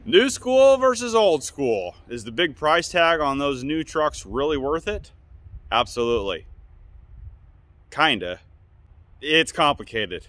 New school versus old school. Is the big price tag on those new trucks really worth it? Absolutely. Kinda. It's complicated.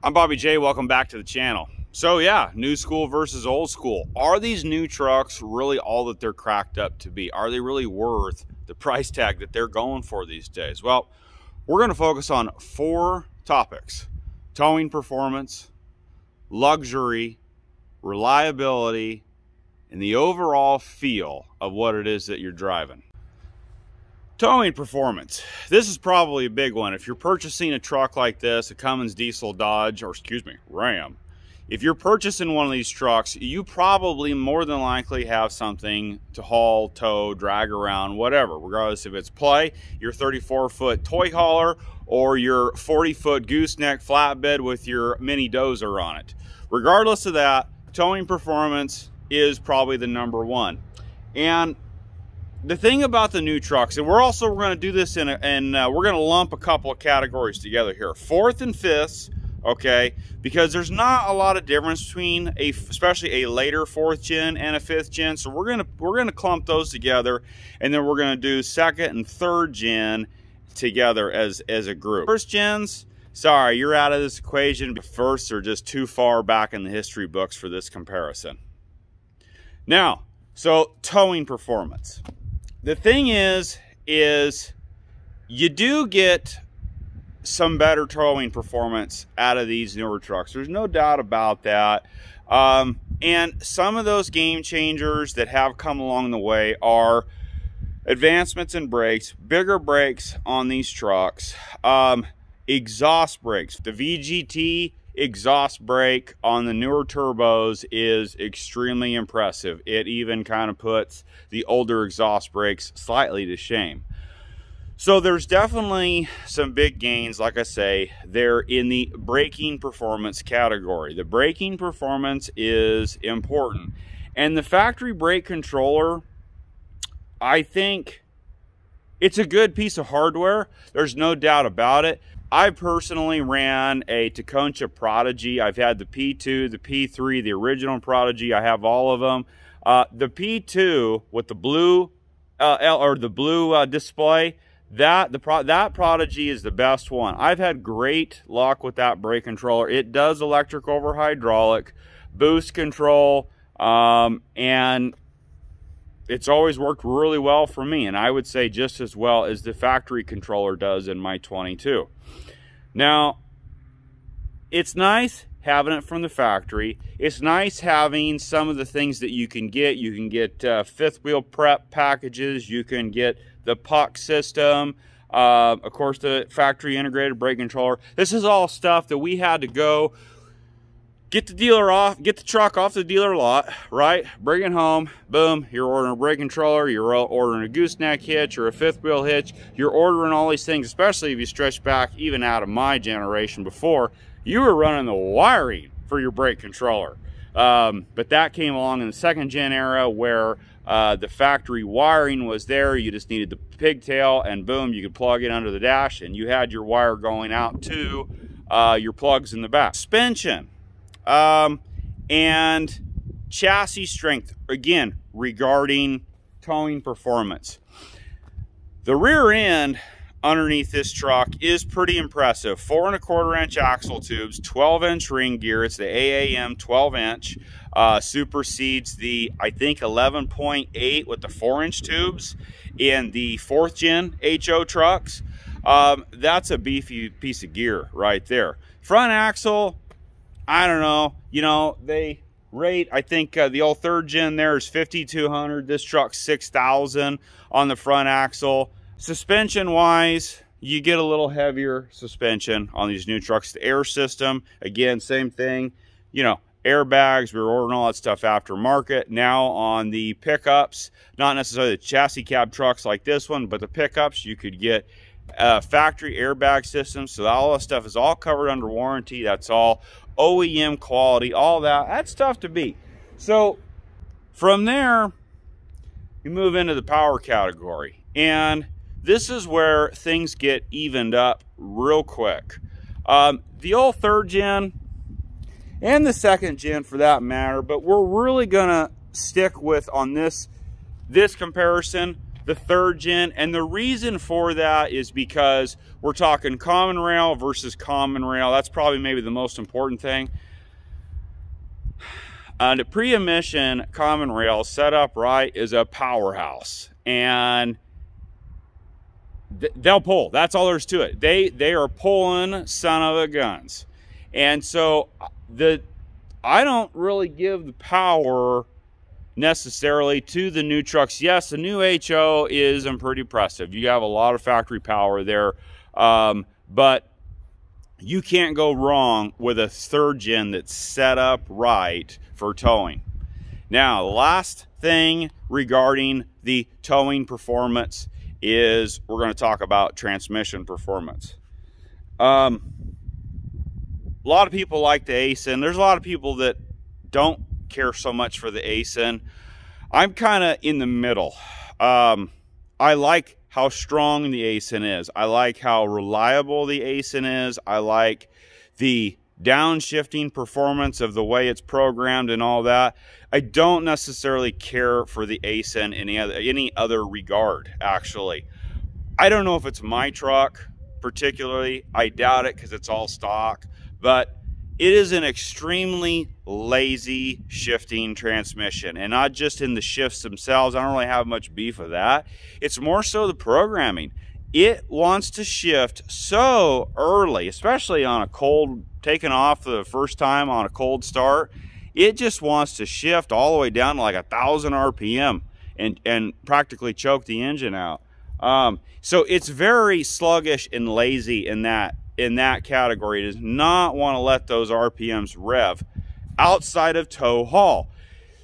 I'm Bobby J, welcome back to the channel. So yeah, new school versus old school. Are these new trucks really all that they're cracked up to be? Are they really worth the price tag that they're going for these days? Well, we're gonna focus on 4 topics: towing performance, luxury, reliability, and the overall feel of what it is that you're driving. Towing performance. This is probably a big one. If you're purchasing a truck like this, a Cummins diesel Dodge, or excuse me, Ram, if you're purchasing one of these trucks, you probably more than likely have something to haul, tow, drag around, whatever, regardless if it's play, your 34-foot toy hauler, or your 40-foot gooseneck flatbed with your mini dozer on it. Regardless of that, towing performance is probably the #1. And the thing about the new trucks, and we're going to do this we're going to lump a couple of categories together here, 4th and 5ths, okay, because there's not a lot of difference between especially a later 4th gen and a 5th gen. So we're going to clump those together, and then we're going to do 2nd and 3rd gen together as a group. 1st gens, sorry, you're out of this equation. 1sts are just too far back in the history books for this comparison. Now, so towing performance. The thing is you do get some better towing performance out of these newer trucks. There's no doubt about that. And some of those game changers that have come along the way are advancements in brakes, bigger brakes on these trucks, exhaust brakes. The VGT exhaust brake on the newer turbos is extremely impressive. It even kind of puts the older exhaust brakes slightly to shame. So there's definitely some big gains, like I say, they're in the braking performance category. The braking performance is important. And the factory brake controller, I think it's a good piece of hardware. There's no doubt about it. I personally ran a Tecuncha Prodigy. I've had the P2, the P3, the original Prodigy. I have all of them. The P2 with the blue display, that Prodigy is the best one. I've had great luck with that brake controller. It does electric over hydraulic, boost control, and it's always worked really well for me, and I would say just as well as the factory controller does in my 22. Now, it's nice having it from the factory. It's nice having some of the things that you can get. You can get fifth wheel prep packages. You can get the puck system. Of course, the factory integrated brake controller. This is all stuff that we had to go get the truck off the dealer lot, right? Bring it home, boom, you're ordering a brake controller, you're ordering a gooseneck hitch or a fifth wheel hitch. You're ordering all these things, especially if you stretch back even out of my generation before, you were running the wiring for your brake controller. But that came along in the second gen era where the factory wiring was there. You just needed the pigtail and boom, you could plug it under the dash and you had your wire going out to your plugs in the back. Suspension. And chassis strength, again, regarding towing performance. The rear end underneath this truck is pretty impressive. 4 1/4 inch axle tubes, 12-inch ring gear. It's the AAM 12-inch. Supersedes the, I think, 11.8 with the 4-inch tubes in the 4th gen HO trucks. That's a beefy piece of gear right there. Front axle, I don't know, you know, they rate, I think the old 3rd gen there is 5,200. This truck's 6,000 on the front axle. Suspension wise, you get a little heavier suspension on these new trucks. The air system, again, same thing, you know, airbags, we were ordering all that stuff aftermarket. Now on the pickups, not necessarily the chassis cab trucks like this one, but the pickups, you could get factory airbag systems. So all that stuff is all covered under warranty. That's all OEM quality, all that. That's tough to beat. So from there, you move into the power category. And this is where things get evened up real quick. The old 3rd gen and the 2nd gen for that matter, but we're really gonna stick with on this comparison, the 3rd gen. And the reason for that is because we're talking common rail versus common rail. That's probably maybe the most important thing. The pre-emission common rail set up right is a powerhouse, and they'll pull. That's all there's to it. They are pulling son of a guns. And so I don't really give the power necessarily to the new trucks. Yes, the new HO is pretty impressive. You have a lot of factory power there, but you can't go wrong with a 3rd gen that's set up right for towing. Now, the last thing regarding the towing performance is we're going to talk about transmission performance. A lot of people like the ASIN. There's a lot of people that don't care so much for the ASIN. I'm kind of in the middle. I like how strong the ASIN is. I like how reliable the ASIN is. I like the downshifting performance of the way it's programmed and all that. I don't necessarily care for the ASIN in any other regard, actually. I don't know if it's my truck particularly. I doubt it because it's all stock, but it is an extremely lazy shifting transmission, and not just in the shifts themselves. I don't really have much beef with that. It's more so the programming. It wants to shift so early, especially on a cold, taking off the first time on a cold start. It just wants to shift all the way down to like 1,000 RPM and practically choke the engine out. So it's very sluggish and lazy in that category. It does not want to let those RPMs rev outside of tow haul.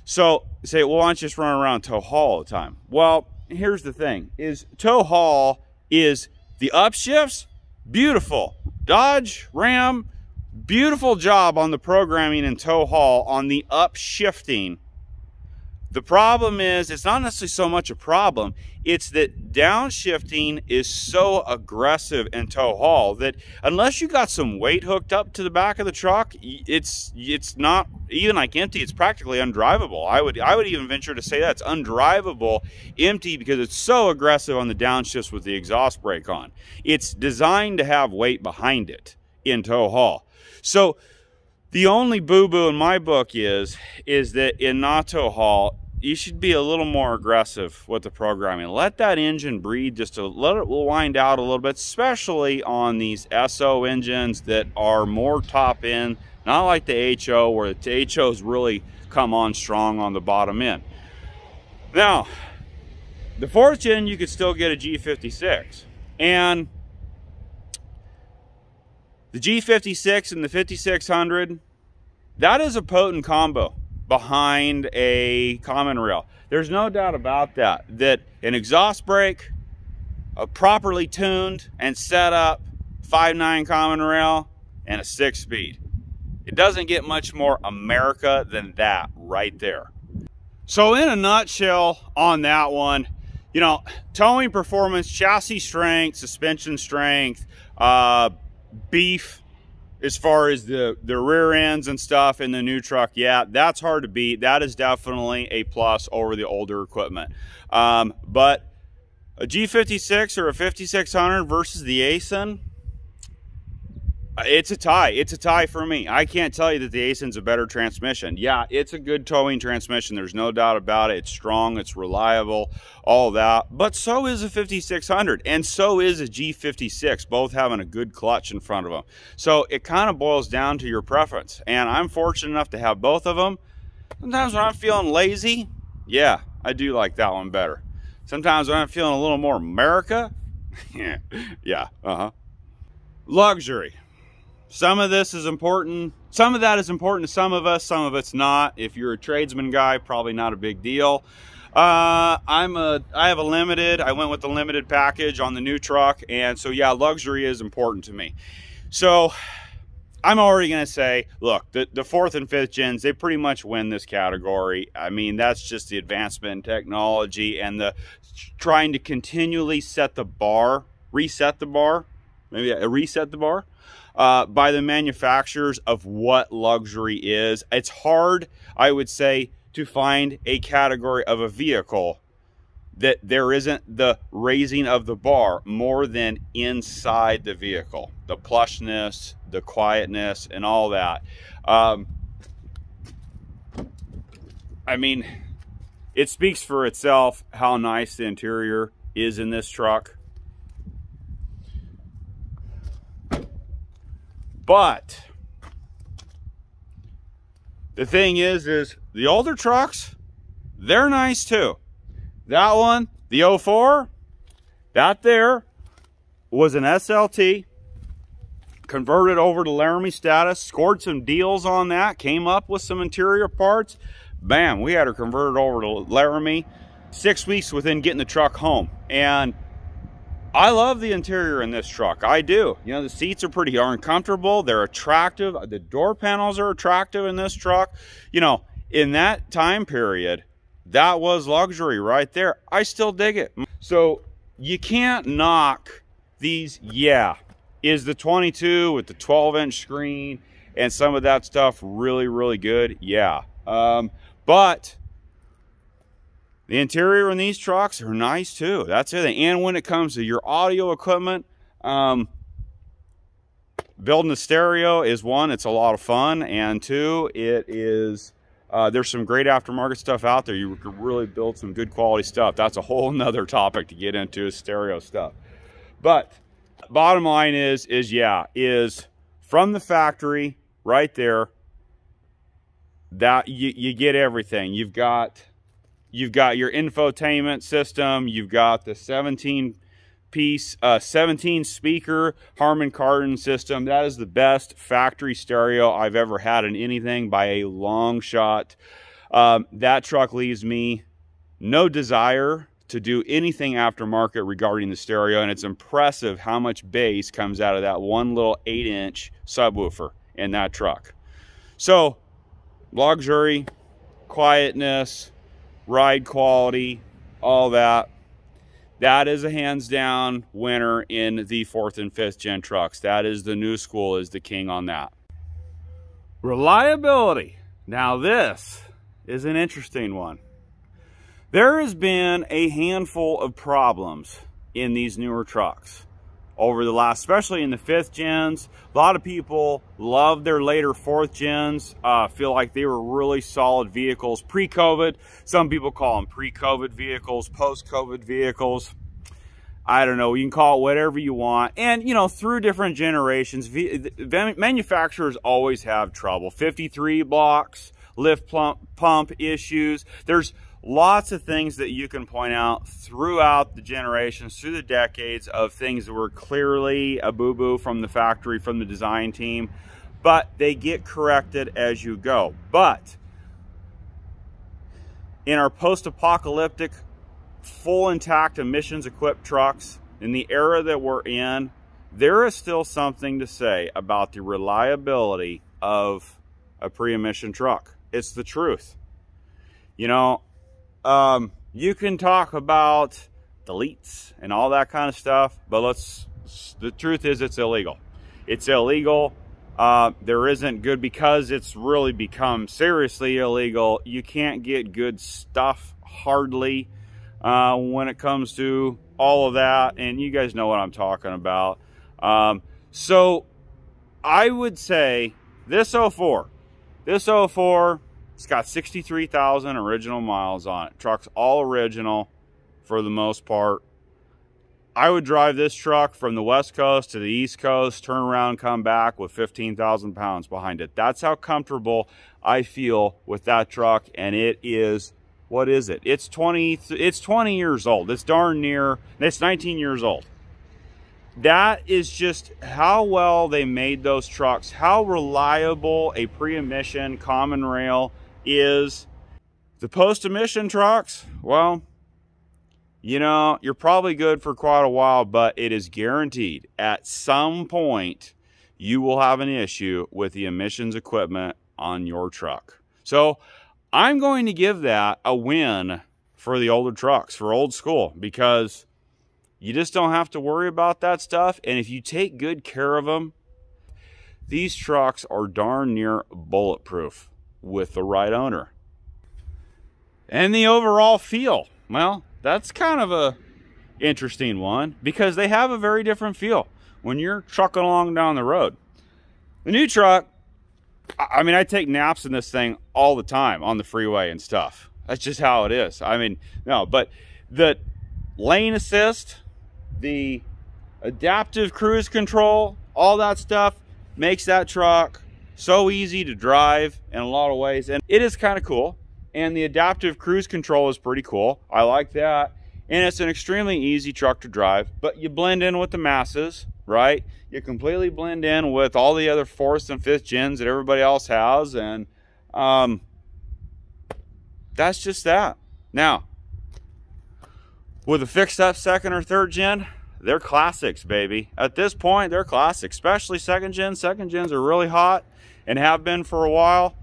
So you say, well, why don't you just run around tow haul all the time? Well, here's the thing, is tow haul is the upshifts, beautiful. Dodge, Ram, beautiful job on the programming in tow haul on the upshifting. The problem is, it's not necessarily so much a problem, it's that downshifting is so aggressive in tow haul that unless you got some weight hooked up to the back of the truck, it's not, even like empty, it's practically undrivable. I would even venture to say that's undrivable empty because it's so aggressive on the downshifts with the exhaust brake on. It's designed to have weight behind it in tow haul. So the only boo-boo in my book is that in not tow haul, you should be a little more aggressive with the programming. Let that engine breathe, just to let it wind out a little bit, especially on these SO engines that are more top end Not like the HO, where the HO's really come on strong on the bottom end. Now, the 4th gen, you could still get a G56. And the G56 and the 5600, that is a potent combo behind a common rail. There's no doubt about that. That an exhaust brake, a properly tuned and set up 5.9 common rail, and a 6-speed. It doesn't get much more America than that right there. So in a nutshell on that one, you know, towing performance, chassis strength, suspension strength, beef as far as the rear ends and stuff in the new truck, yeah, that's hard to beat. That is definitely a plus over the older equipment. But a G56 or a 5600 versus the Aisin, it's a tie. It's a tie for me. I can't tell you that the Aisin's a better transmission. Yeah, it's a good towing transmission. There's no doubt about it. It's strong, it's reliable, all that. But so is a 5600, and so is a G56, both having a good clutch in front of them. So it kind of boils down to your preference. And I'm fortunate enough to have both of them. Sometimes when I'm feeling lazy, yeah, I do like that one better. Sometimes when I'm feeling a little more America, yeah, Luxury. Some of this is important. Some of that is important to some of us. Some of it's not. If you're a tradesman guy, probably not a big deal. I have a limited. I went with the limited package on the new truck, and so yeah, luxury is important to me. So I'm already going to say, look, the 4th and 5th gens, they pretty much win this category. I mean, that's just the advancement in technology and the trying to continually set the bar, reset the bar, by the manufacturers of what luxury is. It's hard, I would say, to find a category of a vehicle that there isn't the raising of the bar more than inside the vehicle. The plushness, the quietness, and all that. I mean, it speaks for itself how nice the interior is in this truck. But the thing is the older trucks, they're nice too. That one, the 04, that there was an SLT, converted over to Laramie status, scored some deals on that, came up with some interior parts. Bam, we had her converted over to Laramie 6 weeks within getting the truck home. And I love the interior in this truck. I do. You know, the seats are pretty darn comfortable. They're attractive. The door panels are attractive in this truck. You know, in that time period, that was luxury right there. I still dig it. So you can't knock these. Yeah, is the 22 with the 12-inch screen and some of that stuff really, really good? Yeah. But the interior in these trucks are nice too. That's it. And when it comes to your audio equipment, building a stereo is one, it's a lot of fun, and two, it is there's some great aftermarket stuff out there. You could really build some good quality stuff. That's a whole nother topic to get into, is stereo stuff. But bottom line is from the factory right there, that you get everything. You've got your infotainment system. You've got the 17-piece, 17-speaker Harman Kardon system. That is the best factory stereo I've ever had in anything by a long shot. That truck leaves me no desire to do anything aftermarket regarding the stereo, and it's impressive how much bass comes out of that one little 8-inch subwoofer in that truck. So, luxury, quietness, ride quality, all that. That is a hands down winner in the 4th and 5th gen trucks. That is the new school, is the king on that. Reliability. Now this is an interesting one. There has been a handful of problems in these newer trucks over the last, especially in the 5th gens. A lot of people love their later 4th gens, feel like they were really solid vehicles pre-COVID. Some people call them pre-COVID vehicles, post-COVID vehicles. I don't know, you can call it whatever you want. And, you know, through different generations, manufacturers always have trouble. 53 blocks, lift pump issues. There's lots of things that you can point out throughout the generations, through the decades, of things that were clearly a boo-boo from the factory, from the design team, but they get corrected as you go. But in our post-apocalyptic, full intact emissions equipped trucks, in the era that we're in, there is still something to say about the reliability of a pre-emission truck. It's the truth. You know, you can talk about deletes and all that kind of stuff, but the truth is it's illegal. It's illegal. There isn't good, because it's really become seriously illegal. You can't get good stuff hardly when it comes to all of that, and you guys know what I'm talking about. So I would say this 04, it's got 63,000 original miles on it. Truck's all original for the most part. I would drive this truck from the West Coast to the East Coast, turn around, come back with 15,000 pounds behind it. That's how comfortable I feel with that truck. And it is, what is it? It's 20 years old. It's darn near, it's 19 years old. That is just how well they made those trucks, how reliable a pre-emission common rail is. The post-emission trucks, well, you know, you're probably good for quite a while, but it is guaranteed at some point you will have an issue with the emissions equipment on your truck. So I'm going to give that a win for the older trucks, for old school, because you just don't have to worry about that stuff. And if you take good care of them, these trucks are darn near bulletproof with the right owner. And the overall feel, well, that's kind of a interesting one, because they have a very different feel when you're trucking along down the road. The new truck, I mean, I take naps in this thing all the time on the freeway and stuff. That's just how it is. I mean, no, but the lane assist, the adaptive cruise control, all that stuff makes that truck so easy to drive in a lot of ways. And it is kind of cool. And the adaptive cruise control is pretty cool. I like that. And it's an extremely easy truck to drive, but you blend in with the masses, right? You completely blend in with all the other 4th and 5th gens that everybody else has. And that's just that. Now, with a fixed up 2nd or 3rd gen, they're classics, baby. At this point, they're classics, especially 2nd gen. 2nd gens are really hot and have been for a while.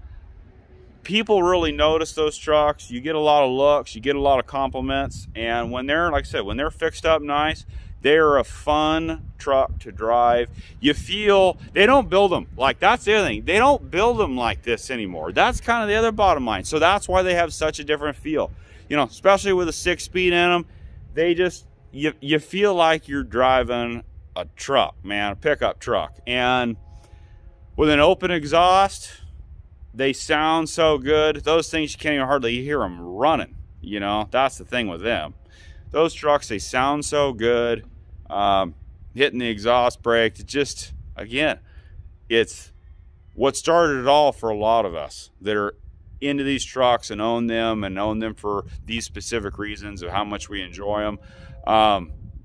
People really notice those trucks. You get a lot of looks, you get a lot of compliments, and when they're, like I said, when they're fixed up nice, they're a fun truck to drive. You feel, they don't build them like, that's the other thing, they don't build them like this anymore. That's kind of the other bottom line. So that's why they have such a different feel, you know, especially with a 6-speed in them. They just, you feel like you're driving a truck, man, a pickup truck. And with an open exhaust, they sound so good. Those things, you can't even hardly hear them running. You know, that's the thing with them. Those trucks, they sound so good. Hitting the exhaust brake, it just, again, it's what started it all for a lot of us that are into these trucks and own them for these specific reasons of how much we enjoy them.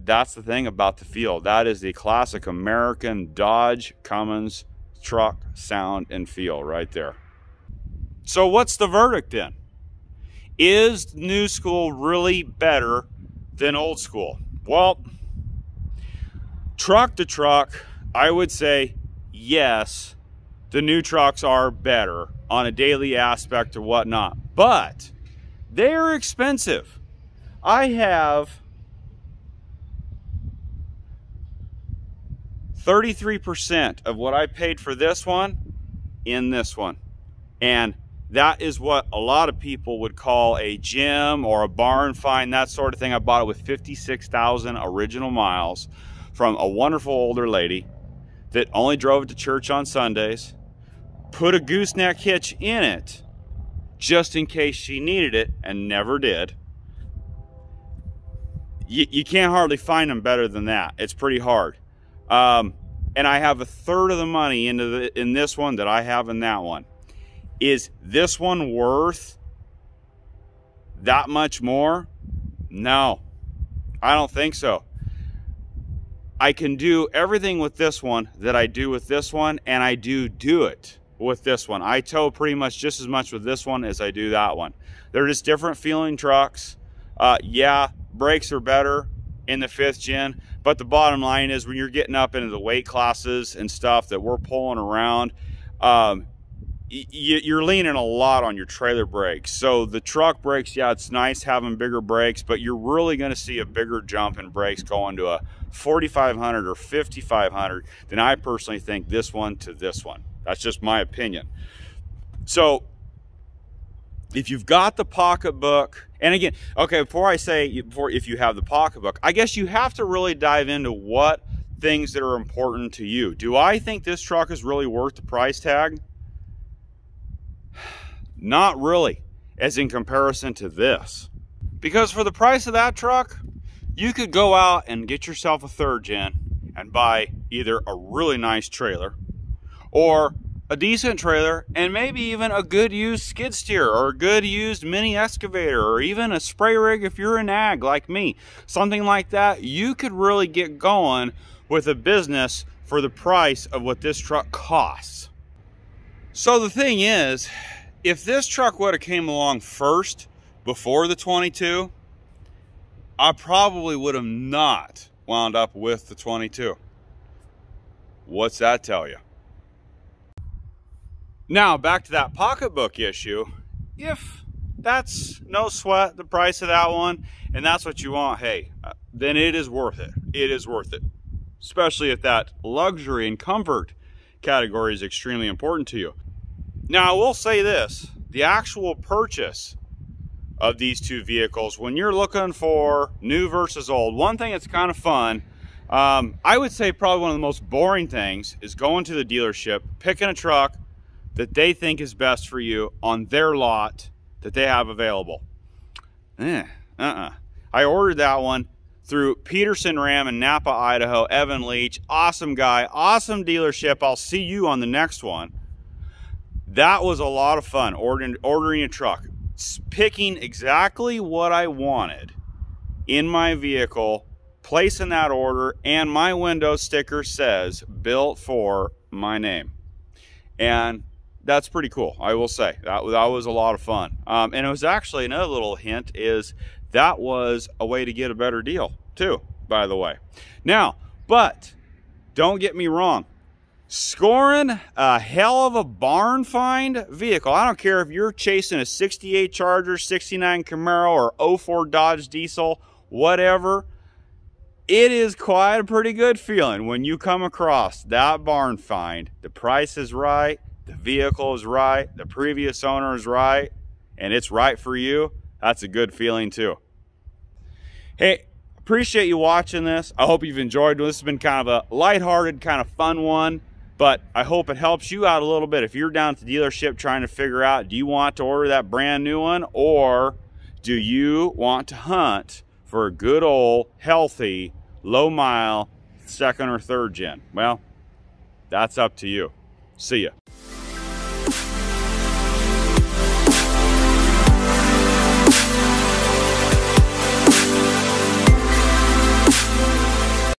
That's the thing about the feel. That is the classic American Dodge Cummins truck sound and feel right there. So what's the verdict then? Is new school really better than old school? Well, truck to truck, I would say yes, the new trucks are better on a daily aspect or whatnot, but they're expensive. I have 33% of what I paid for this one in this one. And that is what a lot of people would call a gem or a barn find, that sort of thing. I bought it with 56,000 original miles from a wonderful older lady that only drove it to church on Sundays, put a gooseneck hitch in it just in case she needed it and never did. you can't hardly find them better than that. It's pretty hard. And I have a third of the money in this one that I have in that one. Is this one worth that much more? No, I don't think so. I can do everything with this one that I do with this one, and I do it with this one. I tow pretty much just as much with this one as I do that one. They're just different feeling trucks. Yeah, brakes are better in the 5th gen, but the bottom line is when you're getting up into the weight classes and stuff that we're pulling around, you're leaning a lot on your trailer brakes. So the truck brakes, yeah, it's nice having bigger brakes, but you're really going to see a bigger jump in brakes going to a 4500 or 5500 than I personally think this one to this one. That's just my opinion. So if you've got the pocketbook, and again, okay, before I say, if you have the pocketbook, I guess you have to really dive into what things that are important to you. Do I think this truck is really worth the price tag? Not really, as in comparison to this. Because for the price of that truck, you could go out and get yourself a 3rd gen and buy either a really nice trailer or a decent trailer and maybe even a good used skid steer or a good used mini excavator or even a spray rig if you're an ag like me. Something like that, you could really get going with a business for the price of what this truck costs. So the thing is, if this truck would have came along first before the 22, I probably would have not wound up with the 22. What's that tell you? Now, back to that pocketbook issue. If that's no sweat, the price of that one, and that's what you want, hey, then it is worth it. It is worth it. Especially if that luxury and comfort category is extremely important to you. Now, I will say this. The actual purchase of these two vehicles, when you're looking for new versus old, one thing that's kind of fun, I would say probably one of the most boring things is going to the dealership, picking a truck that they think is best for you on their lot that they have available. I ordered that one through Peterson Ram in Napa, Idaho. Evan Leach, awesome guy, awesome dealership. I'll see you on the next one. That was a lot of fun, ordering a truck, picking exactly what I wanted in my vehicle, placing that order, and my window sticker says built for my name. And that's pretty cool, I will say. That was a lot of fun. And it was actually, another little hint is that was a way to get a better deal too, by the way. Now, but don't get me wrong. Scoring a hell of a barn find vehicle. I don't care if you're chasing a 68 Charger, 69 Camaro, or 04 Dodge Diesel, whatever. It is quite a pretty good feeling when you come across that barn find. The price is right, the vehicle is right, the previous owner is right, and it's right for you. That's a good feeling too. Hey, appreciate you watching this. I hope you've enjoyed this. This has been kind of a lighthearted, kind of fun one. But I hope it helps you out a little bit. If you're down at the dealership trying to figure out, do you want to order that brand new one, or do you want to hunt for a good old, healthy, low mile 2nd or 3rd gen? Well, that's up to you. See ya.